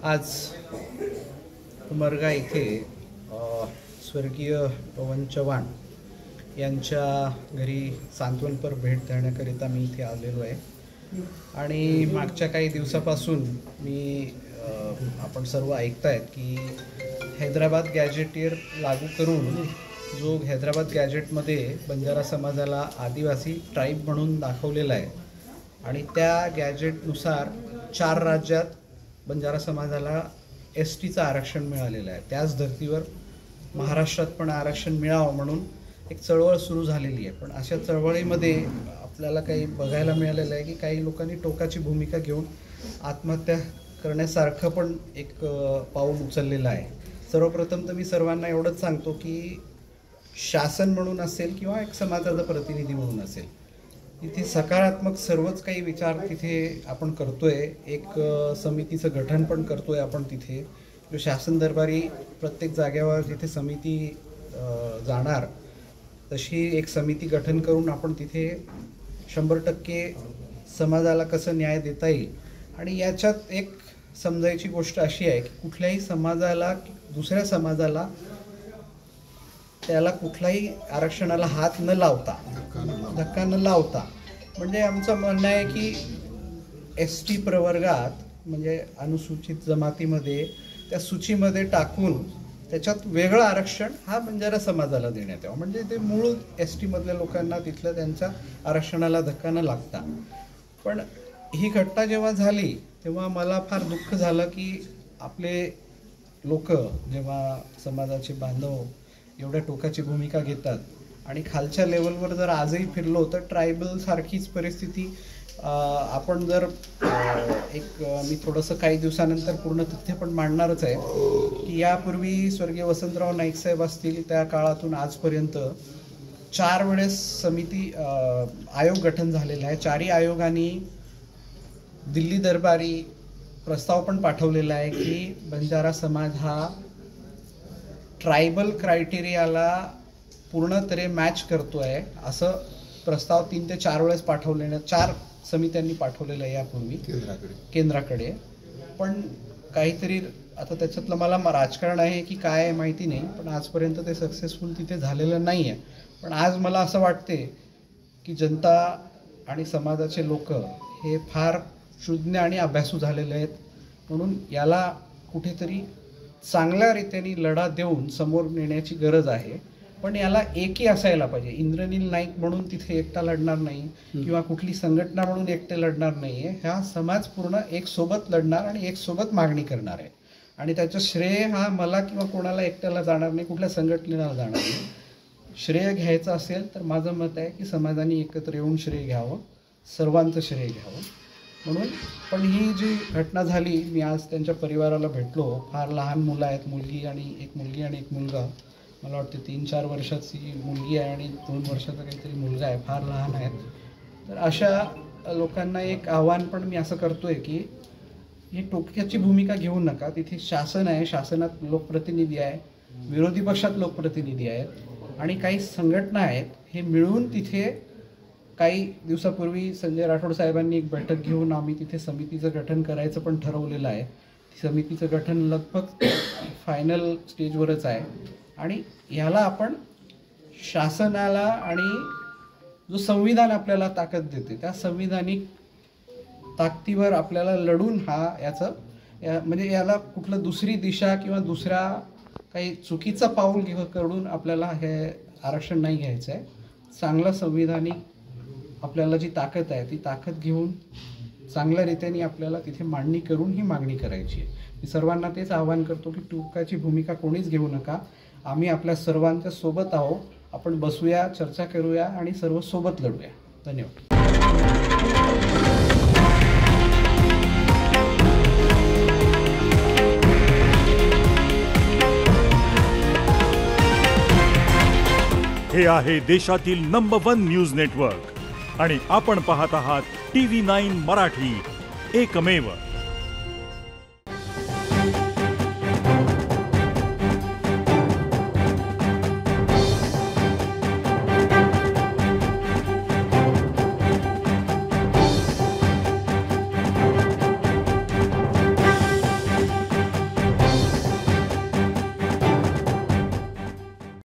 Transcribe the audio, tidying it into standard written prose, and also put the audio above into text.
आज उमरगा इथे स्वर्गीय पवन चव्हाण यांच्या घरी सांत्वनपर भेट देण्याकरिता मी इथे आलेलो आहे आणि मागच्या काही दिवसापासून मी आपण सर्व ऐकतायत की हैदराबाद गॅजेटियर लागू करून जो हैदराबाद गॅजेटमध्ये बंजारा समाजाला आदिवासी ट्राईब म्हणून दाखवलेला आहे आणि त्या गॅजेटनुसार 4 राज्यात बंजारा समाजाला STचं आरक्षण मिळालेलं आहे. त्याच धर्तीवर महाराष्ट्रात पण आरक्षण मिळावं म्हणून एक चळवळ सुरू झालेली आहे. पण अशा चळवळीमध्ये आपल्याला काही बघायला मिळालेलं आहे की काही लोकांनी टोकाची भूमिका घेऊन आत्महत्या करण्यासारखं पण एक पाऊल उचललेलं आहे. सर्वप्रथम तर मी सर्वांना एवढंच सांगतो की शासन म्हणून असेल किंवा एक समाजाचा प्रतिनिधी म्हणून असेल, तिथे सकारात्मक सर्वच काही विचार तिथे आपण करतोय. एक समितीचं गठन पण करतोय आपण तिथे, जो शासन दरबारी प्रत्येक जागेवर जिथे समिती जाणार तशी एक समिती गठन करून आपण तिथे 100% समाजाला कसं न्याय देता येईल. आणि याच्यात एक समजायची गोष्ट अशी आहे की कुठल्याही समाजाला दुसऱ्या समाजाला त्याला कुठलाही आरक्षणाला हात न लावता, धक्का न लावता, म्हणजे आमचं म्हणणं आहे की ST प्रवर्गात म्हणजे अनुसूचित जमातीमध्ये त्या सूचीमध्ये टाकून त्याच्यात वेगळं आरक्षण हा बंजारा समाजाला देण्यात यावं, म्हणजे ते मूळ ST मधल्या लोकांना तिथलं त्यांच्या आरक्षणाला धक्का न लागता. पण ही घटना जेव्हा झाली तेव्हा मला फार दुःख झालं की आपले लोक जेव्हा समाजाचे बांधव एवढ्या टोकाची भूमिका घेतात आणि खालच्या लेवलवर जर आजही फिरलो तर ट्रायबल सारखीच परिस्थिती आपण जर मी थोडंसं काही दिवसानंतर पूर्ण तथ्य पण मांडणारच आहे की यापूर्वी स्वर्गीय वसंतराव नाईक साहेब असतील त्या काळातून आजपर्यंत 4 वेळेस समिती आयोग गठन झालेला आहे. 4ही आयोगांनी दिल्ली दरबारी प्रस्ताव पण पाठवलेला आहे की बंजारा समाज हा ट्रायबल क्रायटेरियाला पूर्ण तरी मॅच करतो आहे असं प्रस्ताव 3 ते 4 वेळेस पाठवलेला, 4 समित्यांनी पाठवलेलं आहे यापूर्वी केंद्राकडे. पण काहीतरी आता त्याच्यातलं मला राजकारण आहे की काय माहिती नाही, पण आजपर्यंत ते सक्सेसफुल तिथे झालेलं नाही आहे. पण आज मला असं वाटते की जनता आणि समाजाचे लोक हे फार शुद्ध आणि अभ्यासू झालेले आहेत, म्हणून याला कुठेतरी चांगल्या रीतीने लढा देऊन समोर नेण्याची गरज आहे. पण याला एकही असायला पाहिजे. इंद्रनील नाईक म्हणून तिथे एकटा लढणार नाही किंवा कुठली संघटना म्हणून एकटे लढणार नाही आहे. हा समाज पूर्ण एक सोबत लढणार आणि एक सोबत मागणी करणार आहे आणि त्याचं श्रेय हा मला किंवा कोणाला एकट्याला जाणार नाही, कुठल्या संघटनेला जाणार नाही. श्रेय घ्यायचं असेल तर माझं मत आहे की समाजाने एकत्र येऊन श्रेय घ्यावं, सर्वांचं श्रेय घ्यावं म्हणून. पण ही जी घटना झाली, मी आज त्यांच्या परिवाराला भेटलो. फार लहान मुलं आहेत, एक मुलगी आणि एक मुलगा. मला वाटते 3-4 वर्षाची मुलगी आहे आणि 2 वर्षाचा काहीतरी मुलगा आहे, फार लहान आहेत. तर अशा लोकांना एक आव्हान पण मी असं करतोय की ही टोक्याची भूमिका घेऊ नका. तिथे शासन आहे, शासनात लोकप्रतिनिधी आहे, विरोधी पक्षात लोकप्रतिनिधी आहेत आणि काही संघटना आहेत. हे मिळून तिथे काही दिवसापूर्वी संजय राठोड साहेबांनी एक बैठक घेऊन आम्ही तिथे समितीचं गठन करायचं पण ठरवलेलं आहे. समितीचं गठन लगभग फायनल स्टेजवरच आहे आणि याला आपण शासनाला आणि जो संविधान आपल्याला ताकद देते त्या संविधानिक ताकदीवर आपल्याला लढून म्हणजे याला कुठलं दुसरी दिशा किंवा दुसरा काही चुकीचा पाऊल करून आपल्याला हे आरक्षण नाही घ्यायचं आहे. चांगलं संविधानिक आपल्याला जी ताकद आहे ती ताकद घेऊन चांगल्या रीतीने आपल्याला तिथे मांडणी करून ही मागणी करायची आहे. मी सर्वांना तेच आवाहन करतो की टोकाची भूमिका कोणीच घेऊ नका. आम्ही आपल्या सर्वांच्या सोबत आहोत. आपण बसूया, चर्चा करूया आणि सर्व सोबत लढूया. धन्यवाद. हे आहे देशातील नंबर 1 न्यूज नेटवर्क आणि आपण पाहत आहात TV9 मराठी, एकमेव.